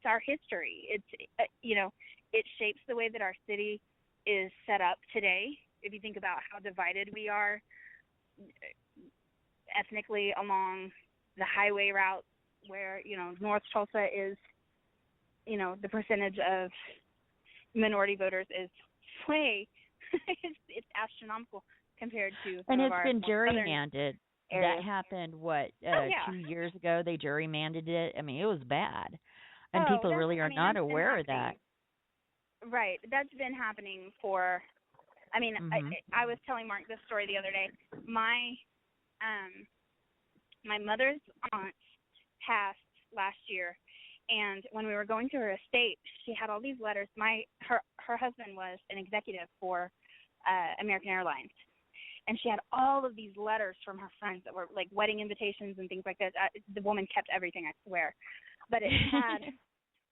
it's our history. It's it shapes the way that our city is set up today. If you think about how divided we are ethnically along the highway route, where North Tulsa is, the percentage of minority voters is way it's astronomical compared to some And of it's our been southern gerrymandered. areas. That happened, what, Yeah. 2 years ago? They gerrymandered it. I mean, it was bad. And Oh, people really are not that's been aware of that. happening. Right. That's been happening for, Mm-hmm. I was telling Mark this story the other day. My mother's aunt passed last year, and when we were going through her estate, she had all these letters. Her husband was an executive for American Airlines, and she had all of these letters from her friends that were like wedding invitations and things like that. The woman kept everything, I swear. But it had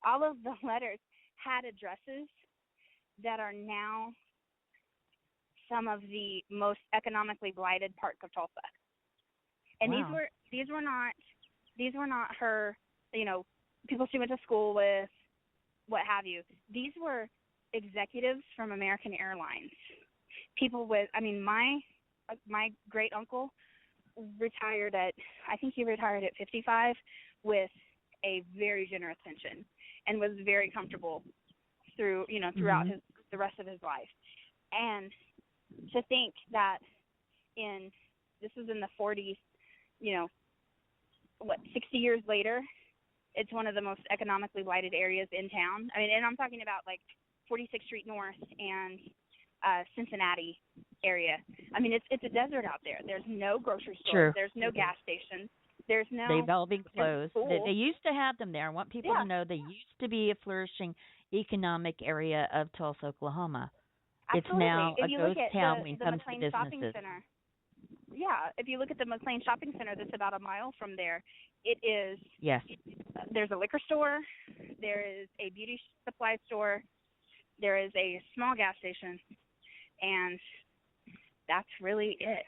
all of the letters had addresses that are now some of the most economically blighted parts of Tulsa. And Wow. these were not her, people she went to school with, what have you. These were executives from American Airlines. People with, my great uncle retired I think he retired at 55 with a very generous pension and was very comfortable throughout Mm-hmm. the rest of his life. And to think that this was in the 40s, 60 years later, it's one of the most economically blighted areas in town. And I'm talking about like 46th Street North and Cincinnati area. It's a desert out there. There's no grocery store. True. There's no gas station. There's no. They've all been There's closed. They school. used to have them there. I want people to Yeah, know they used to be a flourishing economic area of Tulsa, Oklahoma. It's absolutely. now If a you look ghost at town when it the comes to McLean Shopping businesses. Center, if you look at the McLean Shopping Center that's about a mile from there, it is. Yes. There's a liquor store. There is a beauty supply store. There is a small gas station, and that's really it.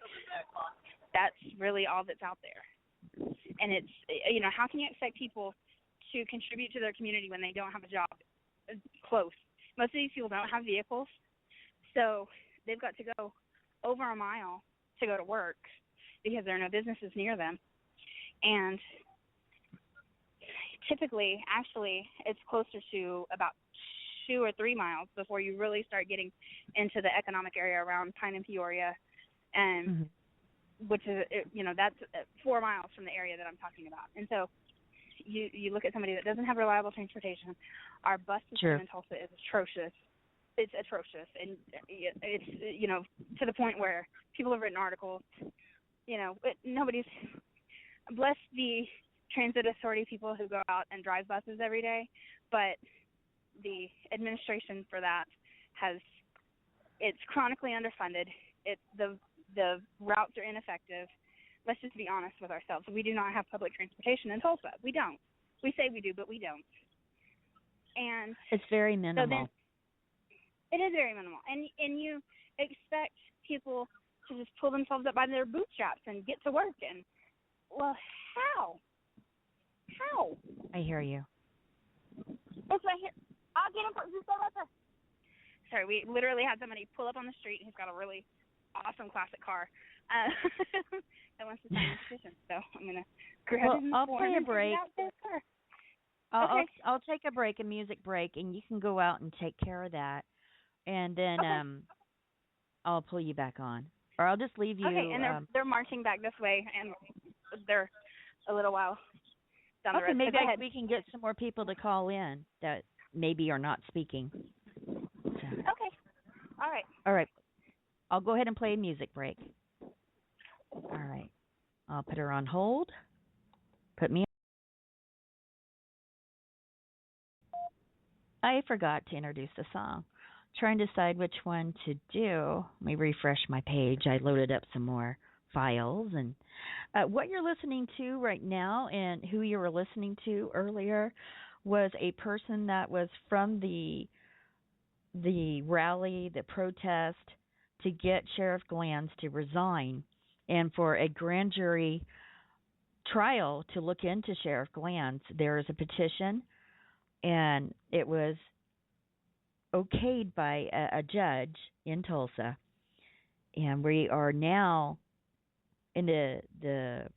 That's really all that's out there. And it's, how can you expect people to contribute to their community when they don't have a job close? Most of these people don't have vehicles, so they've got to go over a mile to go to work because there are no businesses near them. And typically, actually, it's closer to about 2 or 3 miles before you really start getting into the economic area around Pine and Peoria, and Mm-hmm. which is, that's 4 miles from the area that I'm talking about. And so you look at somebody that doesn't have reliable transportation. Our bus system True. in Tulsa is atrocious. It's atrocious, and it's to the point where people have written articles. Nobody's bless the transit authority people who go out and drive buses every day, but the administration for that it's chronically underfunded. The routes are ineffective. Let's just be honest with ourselves. We do not have public transportation in Tulsa. We don't. We say we do, but we don't. And It's very so minimal. then it is very minimal. And you expect people to just pull themselves up by their bootstraps and get to work. And, well, how? How? I hear you. It's right here. I'll get him. Just go right there. Sorry, we literally had somebody pull up on the street. He's got a really awesome classic car that wants to sign his petition. So I'm going to grab him. I'll play a break. Car. I'll take a break, a music break, and you can go out and take care of that. And then I'll pull you back on. Or I'll just leave you. Okay, and they're marching back this way, and they're a little while down the road. Okay, maybe So we can get some more people to call in that maybe are not speaking. So. Okay. All right. All right. I'll go ahead and play a music break. All right. I'll put her on hold. Put me. I forgot to introduce the song. Trying to decide which one to do. Let me refresh my page. I loaded up some more files. And what you're listening to right now and who you were listening to earlier was a person that was from the rally, the protest to get Sheriff Glanz to resign and for a grand jury trial to look into Sheriff Glanz. There is a petition, and it was okayed by a judge in Tulsa, and we are now in the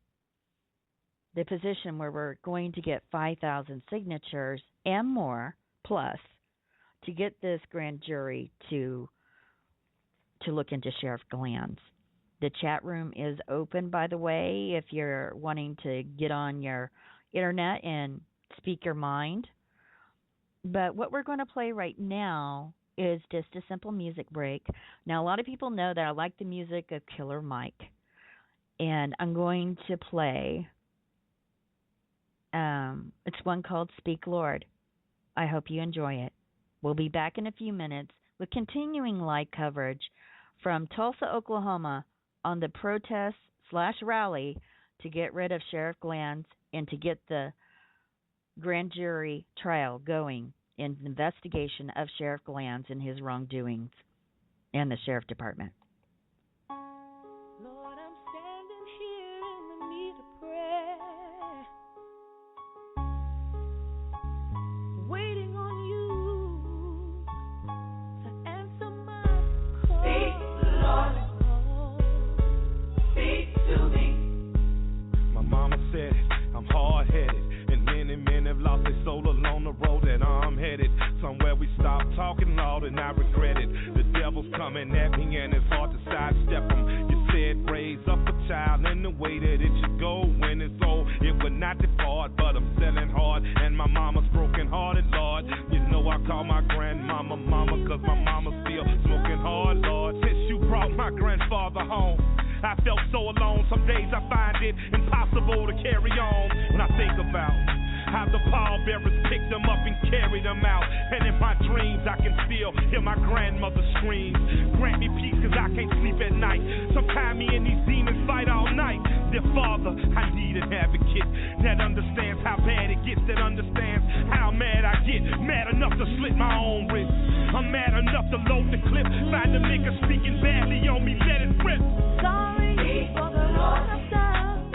position where we're going to get 5,000 signatures and more plus to get this grand jury to look into Sheriff Glanz. The chat room is open, by the way, if you're wanting to get on your internet and speak your mind. But what we're going to play right now is just a simple music break. Now, a lot of people know that I like the music of Killer Mike, and I'm going to play. It's one called Speak Lord. I hope you enjoy it. We'll be back in a few minutes with continuing live coverage from Tulsa, Oklahoma on the protest/rally to get rid of Sheriff Glanz and to get the grand jury trial going in the investigation of Sheriff Glanz and his wrongdoings and the Sheriff Department. Lord, I'm standing here in the need of prayer, waiting on you to answer my call. Speak, Lord. Speak to me. My mama said it, I'm hard-headed, and many men have lost their soul along the road that I'm headed. Somewhere we stopped talking loud and I regret it. The devil's coming at me and it's hard to sidestep him. You said raise up a child in the way that it should go. When it's old, it would not depart, but I'm selling hard and my mama's broken hearted, Lord. You know I call my grandmama mama, cause my mama's still smoking hard, Lord. Since you brought my grandfather home, I felt so alone. Some days I find it impossible to carry on. When I think about how the pallbearers picked them up and carried them out, and in my dreams I can still hear my grandmother scream. Grant me peace cause I can't sleep at night. Sometimes me and these demons fight all night. Dear Father, I need an advocate that understands how bad it gets, that understands how mad I get. Mad enough to slit my own wrist. I'm mad enough to load the clip. Find a nigga speaking badly on me, let it rip. Sorry for the wrong I've done,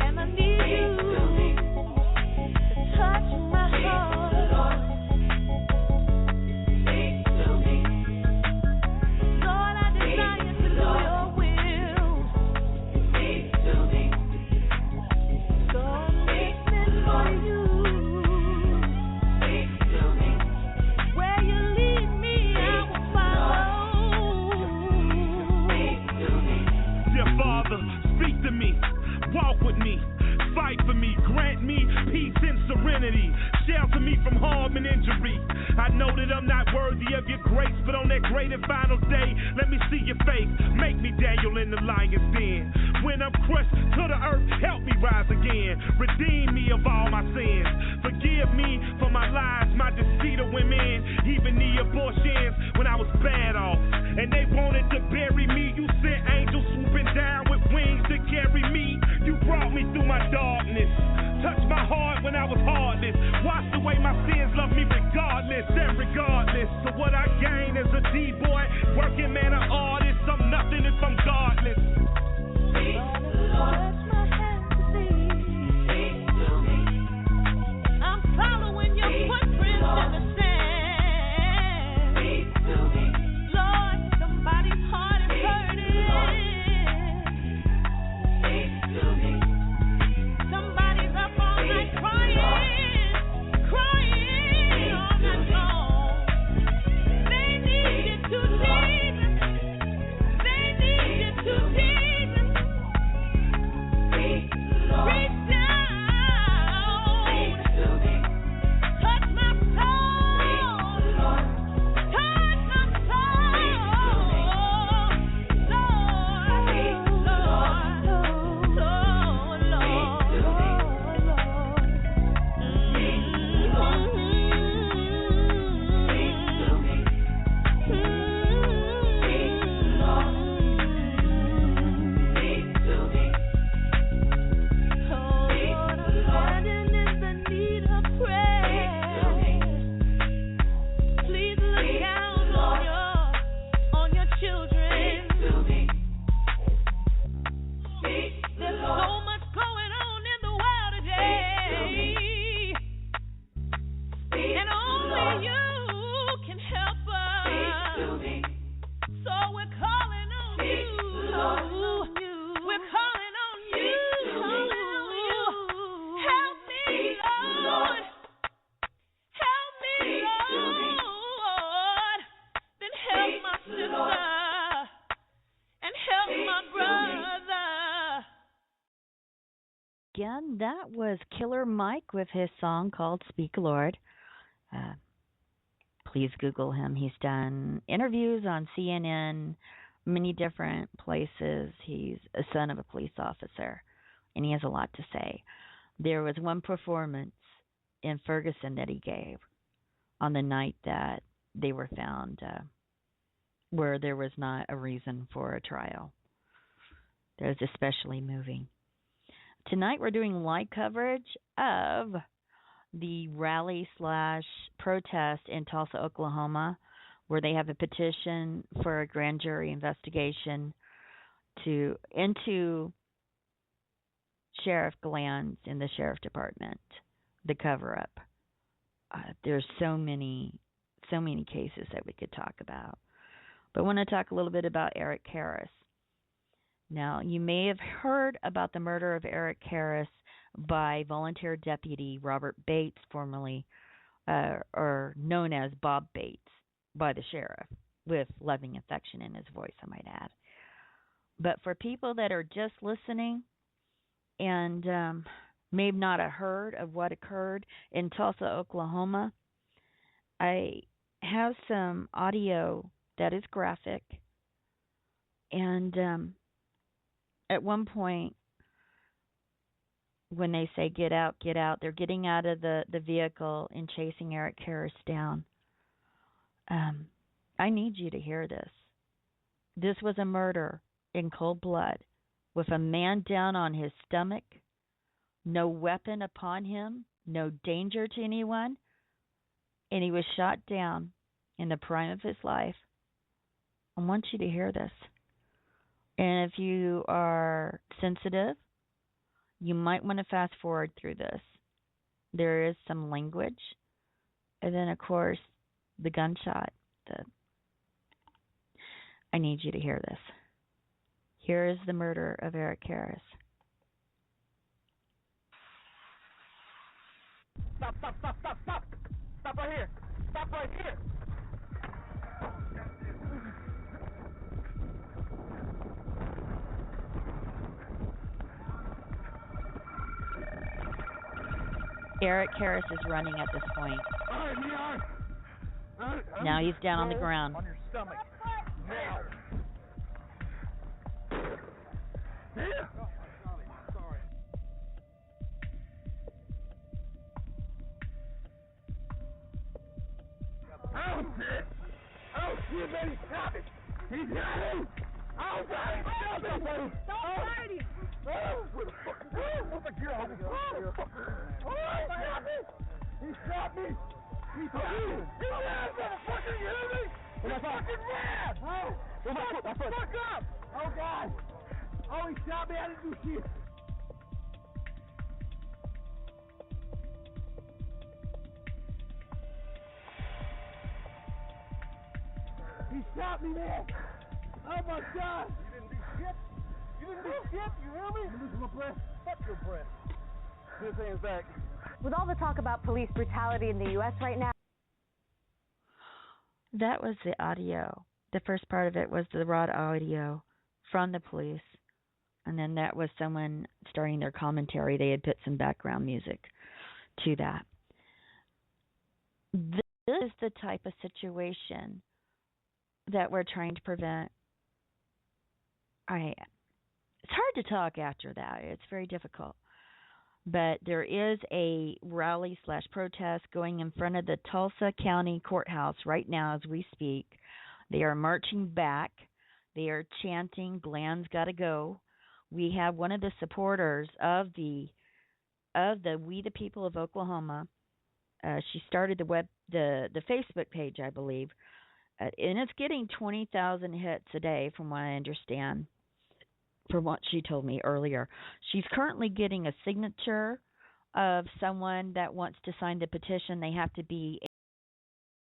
and I need you to touch my heart. Speak to me. Lord, I desire to do your will. Speak to me. So I'm listening for you. Speak to me. Where you lead me, I will follow. Speak to me. Dear Father, speak to me, walk with me, fight for me, grant me peace and serenity, shelter me from harm and injury. I know that I'm not worthy of your grace, but on that great and final day, let me see your face, make me Daniel in the lion's den. When I'm crushed to the earth, help me rise again, redeem me of all my sins, forgive me for my lies, my deceit of women, even the abortions when I was bad off, and they wanted to bury me. You sent angels swooping down with wings to carry me. You brought me through my darkness, touched my heart when I was heartless, washed away my sins, loved me regardless and regardless of what I gain as a D-boy, working man, an artist. I'm nothing if I'm godless. Speak, Lord. My hands to see. Speak to me. I'm following your footprints in the sand. Speak to me. Lord, somebody's heart is hurting. Speak to me. Somebody's up all night crying. And only you can help us. So we're calling on you. We're calling on you. Help me, Lord. Help me, Lord. Then help my sister. And help my brother. Again, that was Killer Mike with his song called Speak Lord. Please Google him. He's done interviews on CNN, many different places. He's a son of a police officer, and he has a lot to say. There was one performance in Ferguson that he gave on the night that they were found where there was not a reason for a trial. That was especially moving. Tonight we're doing live coverage of the rally/protest in Tulsa, Oklahoma, where they have a petition for a grand jury investigation into Sheriff Glanz in the Sheriff Department, the cover-up. There's so many cases that we could talk about. But I want to talk a little bit about Eric Harris. Now, you may have heard about the murder of Eric Harris by volunteer deputy Robert Bates, formerly or known as Bob Bates by the sheriff, with loving affection in his voice, I might add. But for people that are just listening and may not have heard of what occurred in Tulsa, Oklahoma, I have some audio that is graphic. And at one point, when they say get out, they're getting out of the vehicle and chasing Eric Harris down. I need you to hear this. This was a murder in cold blood with a man down on his stomach, no weapon upon him, no danger to anyone, and he was shot down in the prime of his life. I want you to hear this. And if you are sensitive, you might want to fast forward through this. There is some language. And then, of course, the gunshot. I need you to hear this. Here is the murder of Eric Harris. Stop. Stop right here. Stop right here. Eric Harris is running at this point. Now he's down on the ground. On your stomach. Now. Yeah. Sorry. Oh, shit. Oh, shit, baby. Stop it. He's got him. Oh, God. Stop it, buddy. Stop fighting. Oh, what the fuck? Oh, my God. He shot me. He shot me. He ran, motherfucker. You hear me? He fucking ran, bro. Shut the fuck up. Oh, God. Oh, he shot me. I didn't do shit. He shot me, man. Oh, my God. You didn't do shit. You didn't do shit. You hear me? You losing my breath? Fuck your breath. His hands back. With all the talk about police brutality in the U.S. right now. That was the audio. The first part of it was the raw audio from the police. And then that was someone starting their commentary. They had put some background music to that. This is the type of situation that we're trying to prevent. It's hard to talk after that. It's very difficult. But there is a rally/protest going in front of the Tulsa County Courthouse right now as we speak. They are marching back. They are chanting, "Glanz gotta go." We have one of the supporters of the We the People of Oklahoma. She started the Facebook page, I believe, and it's getting 20,000 hits a day, from what I understand. From what she told me earlier, she's currently getting a signature of someone that wants to sign the petition, they have to be